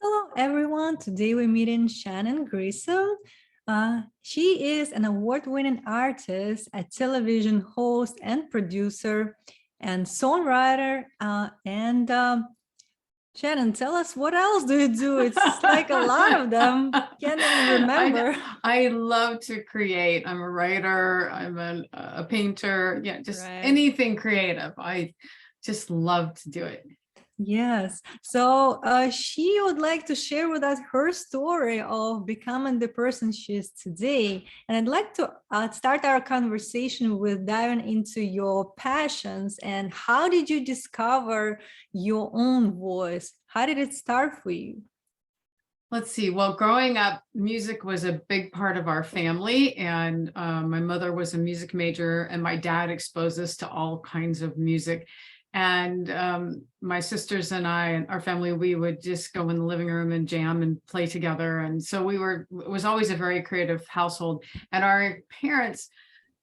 Hello, everyone. Today we're meeting Shannon Grissom. She is an award-winning artist, a television host and producer, and songwriter. Shannon, tell us, what else do you do? It's like a lot of them. Can't even remember. I love to create. I'm a writer. I'm a painter. Yeah, just Right. anything creative. I just love to do it. Yes. So she would like to share with us her story of becoming the person she is today. And I'd like to start our conversation with diving into your passions and how did you discover your own voice? How did it start for you? Let's see. Well, growing up, music was a big part of our family. And my mother was a music major and my dad exposed us to all kinds of music. And my sisters and I and our family, we would just go in the living room and jam and play together. And so it was always a very creative household. And our parents,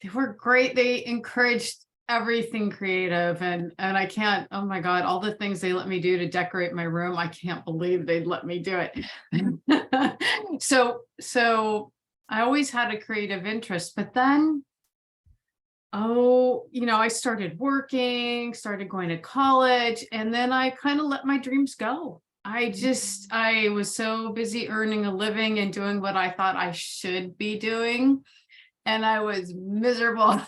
they were great. They encouraged everything creative. And I can't, oh my God, all the things they let me do to decorate my room, I can't believe they'd let me do it. So I always had a creative interest, but then I started working, started going to college, and then I kind of let my dreams go. I was so busy earning a living and doing what I thought I should be doing. And I was miserable.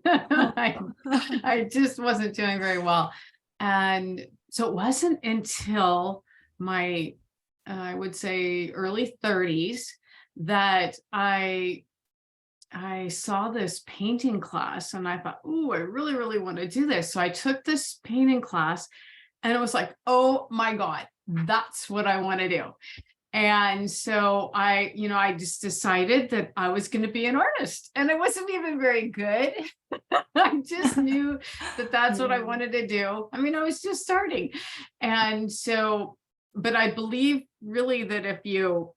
I just wasn't doing very well. And so it wasn't until my, I would say early 30s that I saw this painting class and I thought, oh, I really, really want to do this. So I took this painting class and it was like, oh my God, that's what I want to do. And so I just decided that I was going to be an artist and I wasn't even very good. I just knew that that's what I wanted to do. I mean, I was just starting. And so, but I believe really that if you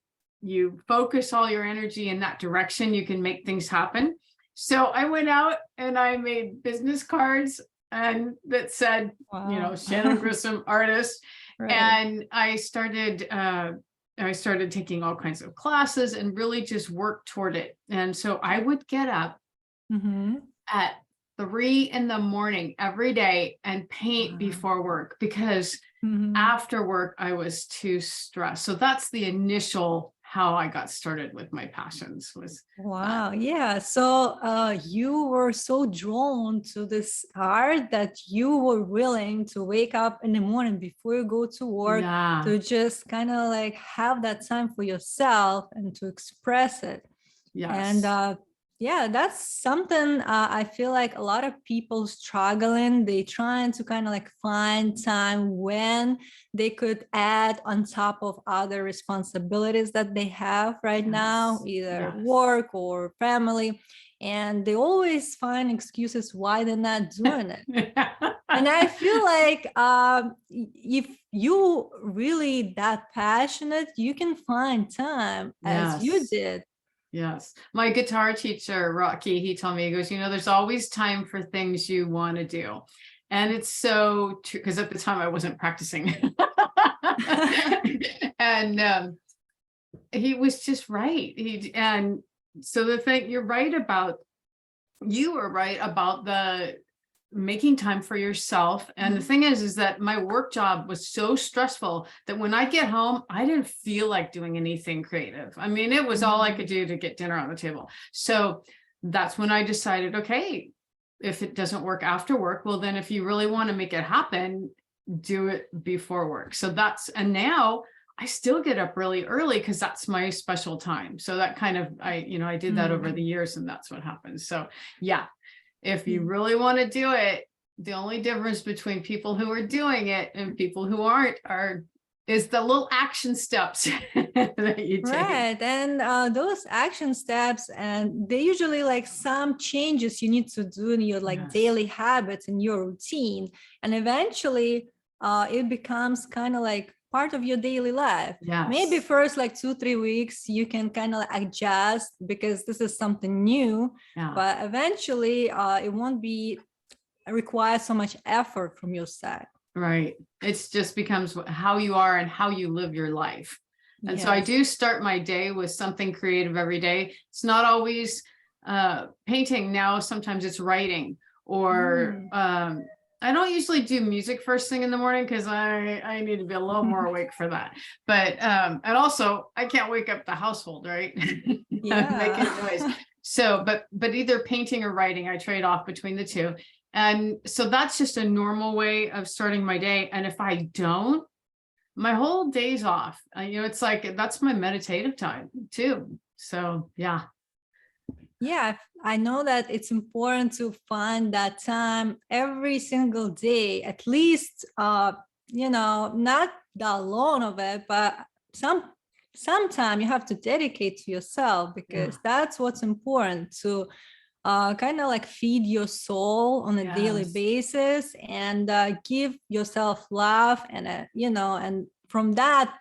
focus all your energy in that direction, you can make things happen. So I went out and I made business cards and that said, Wow. Shannon Grissom, artist. Right. And I started taking all kinds of classes and really just worked toward it. And so I would get up at 3 a.m. every day and paint before work because after work I was too stressed. So that's the initial how I got started with my passions was. Wow. Yeah. So you were so drawn to this art that you were willing to wake up in the morning before you go to work to just kind of like have that time for yourself and to express it. Yes. And yeah, that's something I feel like a lot of people struggling. They trying to kind of like find time when they could add on top of other responsibilities that they have right now, either work or family. And they always find excuses why they're not doing it. And I feel like if you really that passionate, you can find time as you did. Yes. My guitar teacher, Rocky, he told me, he goes, there's always time for things you want to do. And it's so true, because at the time I wasn't practicing. And he was just right. And so the thing you were right about the making time for yourself. And the thing is that my work job was so stressful that when I get home, I didn't feel like doing anything creative. I mean, it was all I could do to get dinner on the table. So that's when I decided, okay, if it doesn't work after work, well, then if you really want to make it happen, do it before work. So and now I still get up really early because that's my special time. So that kind of, I did that over the years and that's what happens. So yeah. If you really want to do it, the only difference between people who are doing it and people who aren't is the little action steps that you take. Right. And those action steps, and they usually like some changes you need to do in your like daily habits and your routine. And eventually it becomes kind of like part of your daily life. Maybe first like 2-3 weeks you can kind of adjust because this is something new, but eventually it won't be require so much effort from your side. Right. It just becomes how you are and how you live your life. And so I Yes. do start my day with something creative every day. It's not always painting. Now sometimes it's writing, or Mm. I don't usually do music first thing in the morning because I need to be a little more awake for that. But and also I can't wake up the household, right? Making noise. Yeah. So but either painting or writing, I trade off between the two. And so that's just a normal way of starting my day. And if I don't, my whole day's off. It's like that's my meditative time too. So yeah. Yeah, I know that it's important to find that time every single day, at least, not the alone of it, but sometime you have to dedicate to yourself, Yeah. because that's what's important, to kind of like feed your soul on a daily Yes. basis, and give yourself love, and and from that,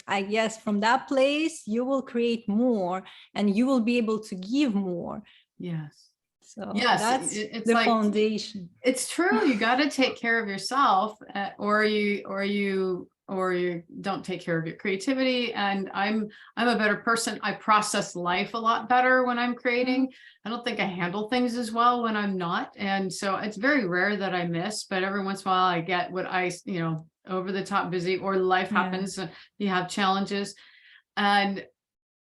I guess, from that place, you will create more, and you will be able to give more. Yes. So Yes. that's It's the like, foundation. it's true. You got to take care of yourself, or you don't take care of your creativity. And I'm a better person. I process life a lot better when I'm Mhm. creating. I don't think I handle things as well when I'm not. And so it's very rare that I miss, but every once in a while I get what over the top busy, or life Yeah. happens. You have challenges. And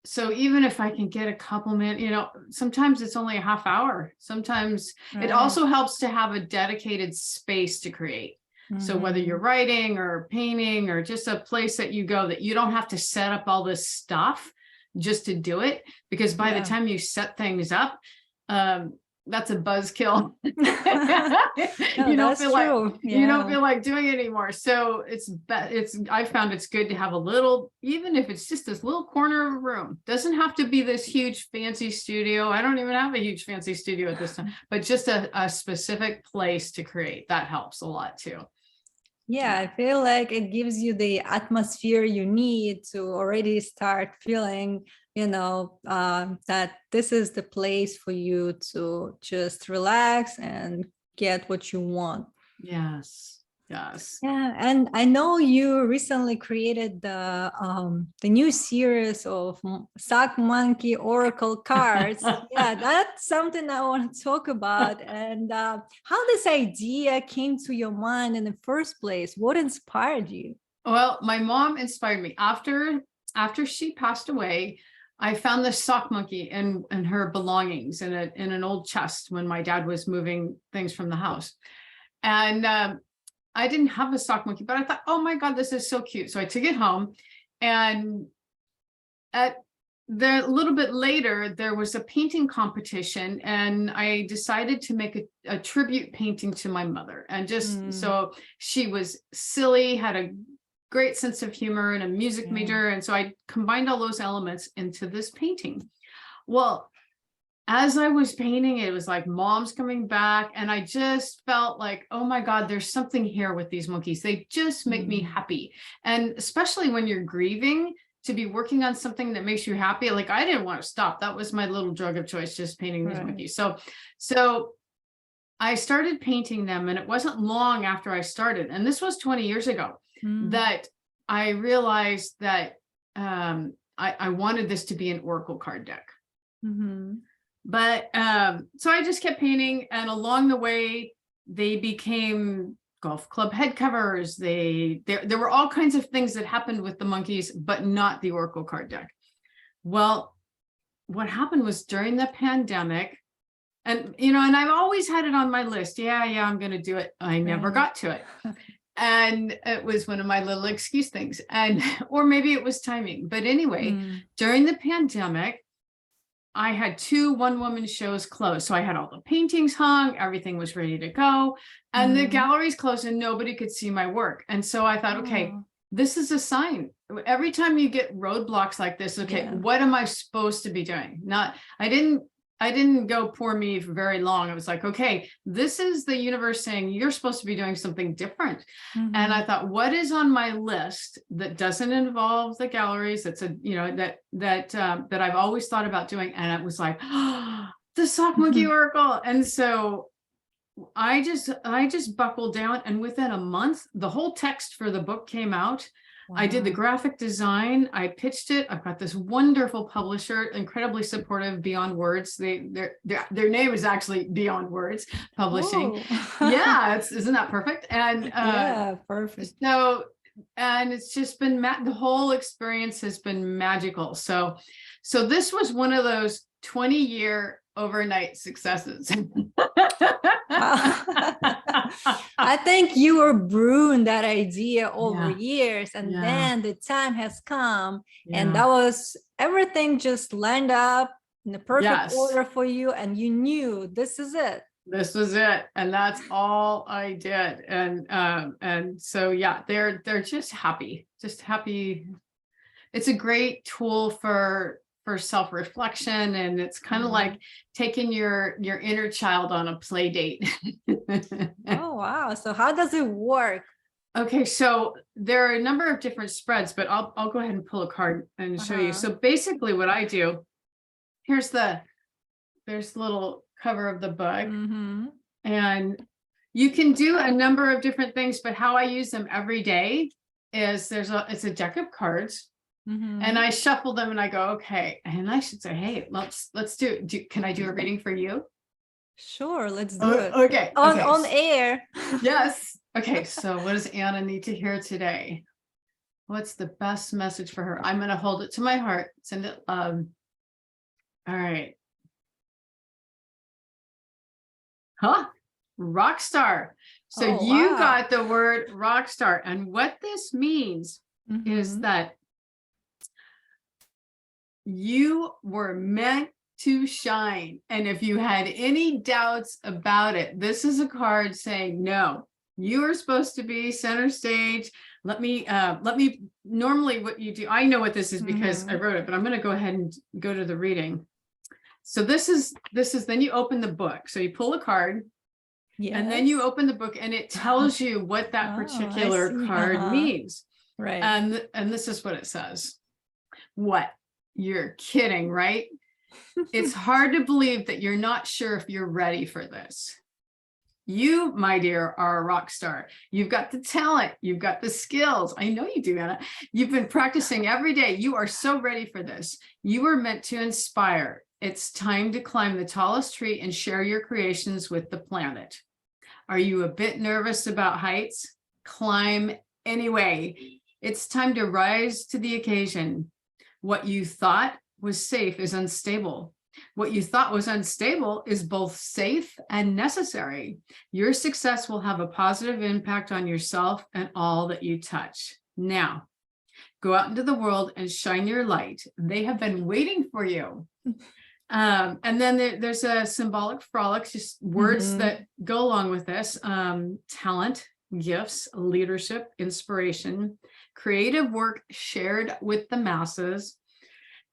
so even if I can get a couple minutes, sometimes it's only a half hour. Sometimes it Right. also helps to have a dedicated space to create. So whether you're Mhm. writing or painting, or just a place that you go that you don't have to set up all this stuff just to do it, because by the Yeah. time you set things up, um, that's a buzzkill. No, that's true. You don't Yeah. feel like doing it anymore. So I found it's good to have a little, even if it's just this little corner of a room. Doesn't have to be this huge fancy studio. I don't even have a huge fancy studio at this time, but just a specific place to create. That helps a lot too. Yeah, Yeah. I feel like it gives you the atmosphere you need to already start feeling, that this is the place for you to just relax and get what you want. Yes. Yes. Yeah, and I know you recently created the new series of Sock Monkey Oracle cards. Yeah, that's something I want to talk about. And how this idea came to your mind in the first place? What inspired you? Well, my mom inspired me. After she passed away, I found this sock monkey and her belongings in an old chest when my dad was moving things from the house. And I didn't have a sock monkey, but I thought, oh my God, this is so cute. So I took it home, and at a little bit later, there was a painting competition, and I decided to make a tribute painting to my mother. And just Mm, so she was silly, had a great sense of humor, and a music yeah. major. And so I combined all those elements into this painting. Well, as I was painting, it was like mom's coming back, and I just felt like, oh my God, there's something here with these monkeys. They just make me Mm, happy. And especially when you're grieving, to be working on something that makes you happy. Like, I didn't want to stop. That was my little drug of choice, just painting these right. monkeys. So I started painting them, and it wasn't long after I started, and this was 20 years ago, Mm, that I realized that I wanted this to be an oracle card deck. mhm, But so I just kept painting, and along the way, they became golf club head covers. There were all kinds of things that happened with the monkeys, but not the oracle card deck. Well, what happened was during the pandemic, and I've always had it on my list. Yeah, I'm going to do it. I never right. got to it. And it was one of my little excuse things, and or maybe it was timing. But anyway, Mm, during the pandemic, I had 2 one-woman shows closed. So I had all the paintings hung, everything was ready to go, and the mhm. galleries closed and nobody could see my work. And so I thought, okay, Oh, this is a sign. Every time you get roadblocks like this, okay, yeah. what am I supposed to be doing? I didn't go poor me for very long. I was like, okay, this is the universe saying you're supposed to be doing something different. And I Mhm. thought, what is on my list that doesn't involve the galleries? That's that I've always thought about doing. And it was like, oh, the sock monkey oracle. And so I just buckled down, and within a month, the whole text for the book came out. I did the Wow. graphic design. I pitched it. I've got this wonderful publisher, incredibly supportive, Beyond Words. Their name is actually Beyond Words Publishing. Oh. Yeah, isn't that perfect? And Yeah, perfect. so, and it's just been the whole experience has been magical. So this was one of those 20-year overnight successes. Wow. I think you were brewing that idea over Yeah, years, and yeah, then the time has come, and yeah. that was everything just lined up in the perfect Yes. order for you, and you knew this is it. This was it, and that's all I did. And so yeah, they're just happy, it's a great tool for self-reflection, and it's kind of like taking your inner child on a play date. Oh, wow. So how does it work? Okay, so there are a number of different spreads, but I'll go ahead and pull a card and show you. Uh-huh. So basically what I do, there's the little cover of the book. Mm-hmm. And you can do a number of different things, but how I use them every day is it's a deck of cards, and Mm-hmm. I shuffle them and I go, okay. And I should say, hey, let's can I do a reading for you? Sure, let's do it. Okay. On air. Yes. Okay. So what does Anna need to hear today? What's the best message for her? I'm going to hold it to my heart, send it love. All right. Huh? Rock star. So Oh, you wow. got the word rock star. And what this means is Mm-hmm. that you were meant to shine. And if you had any doubts about it, this is a card saying, no, you are supposed to be center stage. Let me normally what you do, I know what this is because I wrote it, but I'm going to go ahead and go to the reading. So this is then you open the book. So you pull a card. Yes. And then you open the book and it tells you what that Oh, particular card means. Right. And this is what it says. What? You're kidding, right? It's hard to believe that you're not sure if you're ready for this. You, my dear, are a rock star. You've got the talent. You've got the skills. I know you do, Anna. You've been practicing every day. You are so ready for this. You were meant to inspire. It's time to climb the tallest tree and share your creations with the planet. Are you a bit nervous about heights? Climb anyway. It's time to rise to the occasion. What you thought was safe is unstable. What you thought was unstable is both safe and necessary. Your success will have a positive impact on yourself and all that you touch. Now, go out into the world and shine your light. They have been waiting for you. And then there's a symbolic frolic, just words that go along with this. Talent, gifts, leadership, inspiration, creative work shared with the masses.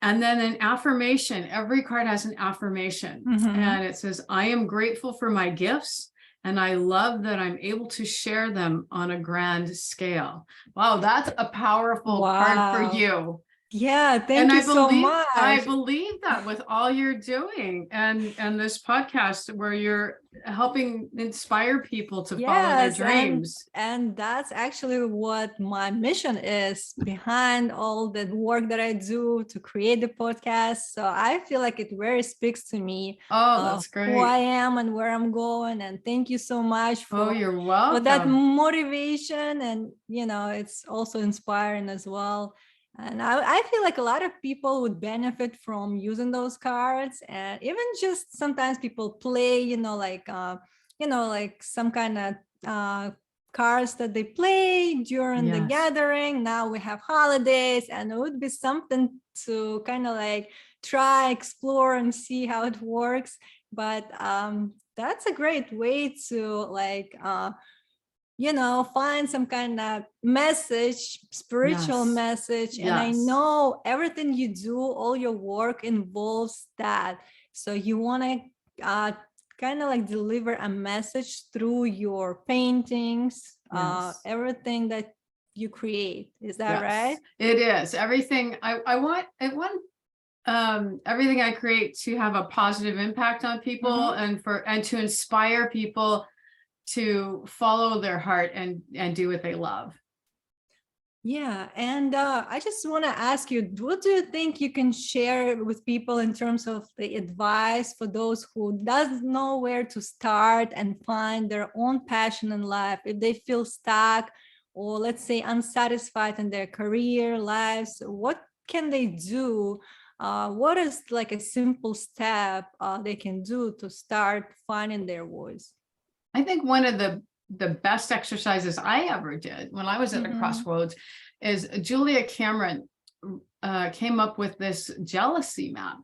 And then an affirmation. Every card has an affirmation. And it says, I am grateful for my gifts, and I love that I'm able to share them on a grand scale. Wow, that's a powerful card for you. Yeah, thank you so much. I believe that with all you're doing and this podcast where you're helping inspire people to follow their dreams. And that's actually what my mission is behind all the work that I do to create the podcast. So I feel like it very speaks to me. Oh, that's great. Who I am and where I'm going. And thank you so much for, you're welcome. for that motivation. And, you know, it's also inspiring as well. And I feel like a lot of people would benefit from using those cards, and even just sometimes people play, like some kind of cards that they play during the gathering. Now we have holidays, and it would be something to kind of like try, explore, and see how it works. But that's a great way to find some kind of message, spiritual message. And I know everything you do, all your work involves that. So you want to kind of like deliver a message through your paintings, everything that you create. Is that right? It is. Everything I want everything I create to have a positive impact on people and to inspire people to follow their heart and do what they love. Yeah, and I just want to ask you, what do you think you can share with people in terms of the advice for those who doesn't know where to start and find their own passion in life, if they feel stuck or let's say unsatisfied in their career lives, what can they do? What is like a simple step they can do to start finding their voice? I think one of the best exercises I ever did when I was at a Mm-hmm. crossroads is Julia Cameron came up with this jealousy map.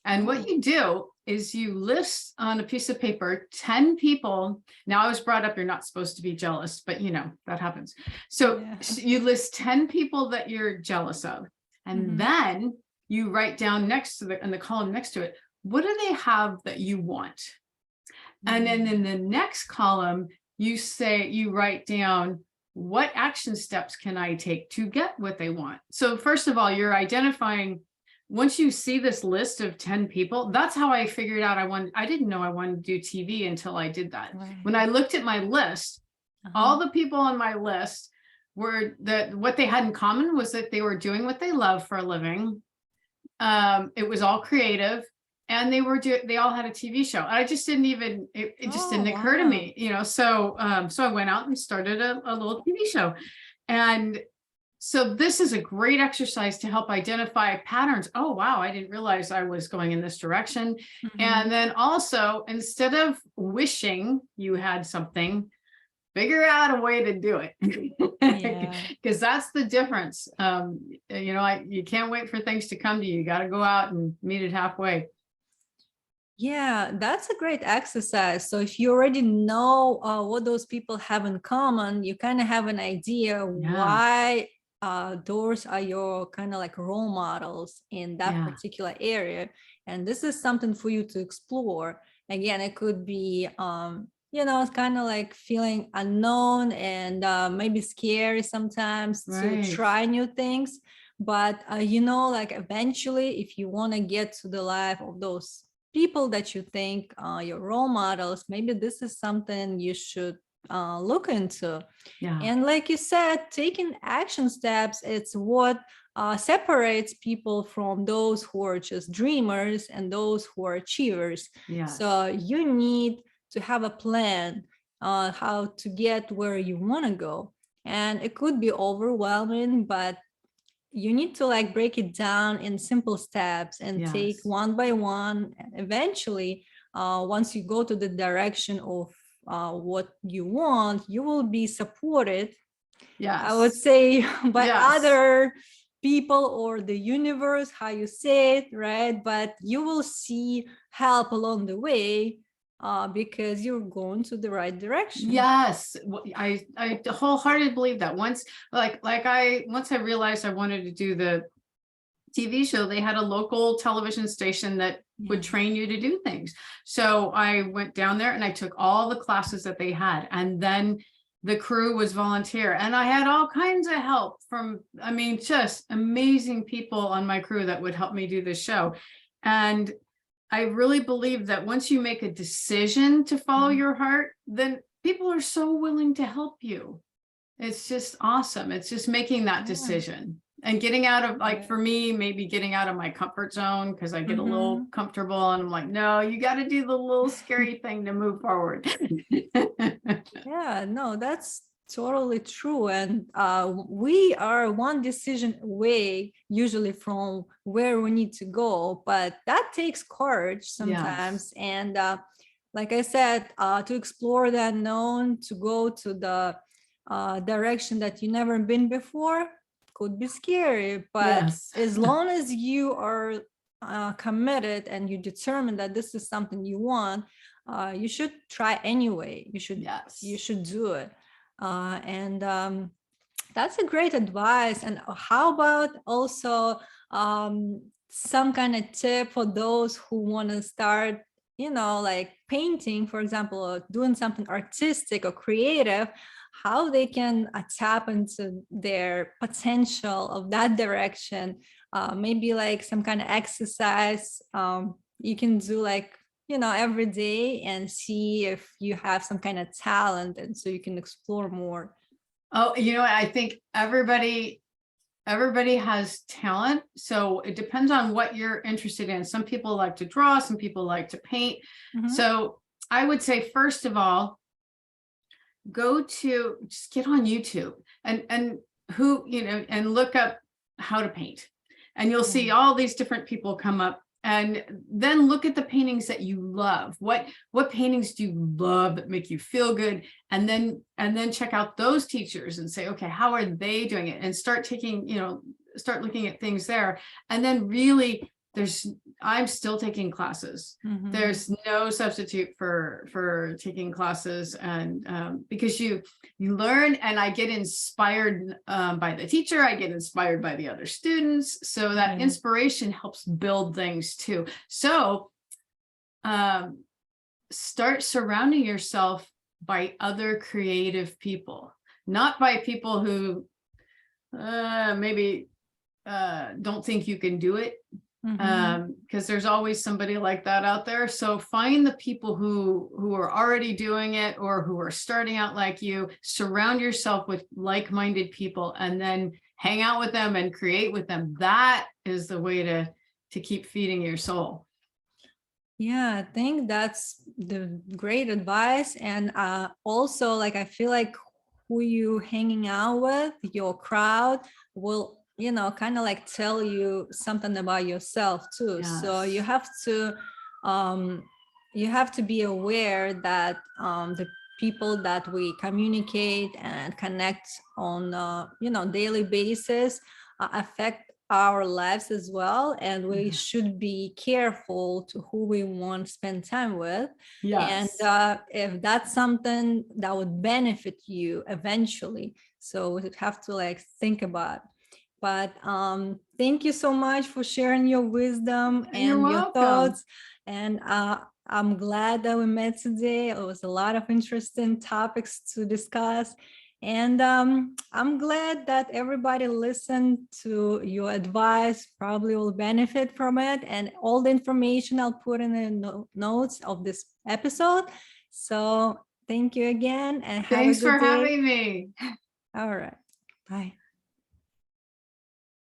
And what Oh, you do is you list on a piece of paper 10 people. Now, I was brought up, you're not supposed to be jealous, but you know, that happens. So yeah. you list 10 people that you're jealous of. And Mm-hmm. then you write down next to in the column next to it, what do they have that you want? And then in the next column, you write down, what action steps can I take to get what they want? So first of all, you're identifying, once you see this list of 10 people, that's how I figured out I didn't know I wanted to do TV until I did that. When Right. I looked at my list, Uh-huh. all the people on my list were that what they had in common was that they were doing what they love for a living. It was all creative, and they all had a TV show. I just didn't even it just Oh, didn't occur to wow. me, you know. So I went out and started a little TV show. And so this is a great exercise to help identify patterns. Oh, wow, I didn't realize I was going in this direction. And Mhm. then also, instead of wishing you had something, figure out a way to do it. Yeah. Because that's the difference. You know, you can't wait for things to come to you. You got to go out and meet it halfway. Yeah, that's a great exercise. So if you already know what those people have in common, you kind of have an idea Yeah, why those are your kind of like role models in that yeah, particular area. And this is something for you to explore. Again, it could be, it's kind of like feeling unknown and maybe scary sometimes to right. try new things. But, like eventually, if you want to get to the life of those people that you think are your role models, maybe this is something you should look into. Yeah, And like you said, taking action steps, it's what separates people from those who are just dreamers and those who are achievers. yes. So you need to have a plan how to get where you want to go. And it could be overwhelming, but you need to like break it down in simple steps and take Yes. one by one. And eventually, once you go to the direction of what you want, you will be supported, I would Yes. say, by Yes. other people or the universe, how you say it, right? But you will see help along the way because you're going to the right direction. Yes. I wholeheartedly believe that. Once I realized I wanted to do the TV show, they had a local television station that would Yeah. train you to do things. So I went down there and I took all the classes that they had. And then the crew was volunteer. And I had all kinds of help from, I mean, just amazing people on my crew that would help me do this show. And I really believe that once you make a decision to follow Mhm. your heart, then people are so willing to help you. It's just awesome. It's just making that Yeah. decision and getting out of, like, Yeah. for me, maybe getting out of my comfort zone because I get a little Mhm. comfortable and I'm like, no, you got to do the little scary thing to move forward. Yeah, no, that's totally true. And we are one decision away, usually from where we need to go, but that takes courage Yes. sometimes. And like I said, to explore the unknown, to go to the direction that you never been before, could be scary. But Yes. as long as you are committed and you determine that this is something you want, you should try anyway. You Yes. should do it. And That's a great advice. And how about also some kind of tip for those who want to start, like painting, for example, or doing something artistic or creative, how they can tap into their potential of that direction? Maybe like some kind of exercise you can do like every day and see if you have some kind of talent and so you can explore more. Oh, I think everybody everybody has talent. So it depends on what you're interested in. Some people like to draw, some people like to paint. So I would say, first of all, just get on YouTube and and look up how to paint. And you'll see all these different people come up, and then look at the paintings that you love. What paintings do you love that make you feel good? And then check out those teachers and say, okay, how are they doing it? And start looking at things there. And then really, I'm still taking classes. There's no substitute for taking classes, and because you learn, and I get inspired by the teacher, I get inspired by the other students, so that inspiration helps build things too. So start surrounding yourself by other creative people, not by people who maybe don't think you can do it. Because there's always somebody like that out there. So find the people who are already doing it, or who are starting out like you. Surround yourself with like-minded people, and then hang out with them and create with them. That is the way to keep feeding your soul. Yeah, I think that's the great advice. And also, like, I feel like who you hanging out with, your crowd, will kind of like tell you something about yourself too. So you have to be aware that the people that we communicate and connect on daily basis affect our lives as well, and we should be careful to who we want to spend time with. And if that's something that would benefit you eventually, so we have to like think about. But thank you so much for sharing your wisdom and your thoughts. And I'm glad that we met today. It was a lot of interesting topics to discuss. And I'm glad that everybody listened to your advice, probably will benefit from it. And all the information I'll put in the notes of this episode. So thank you again, and have a good day. Thanks for having me. All right. Bye.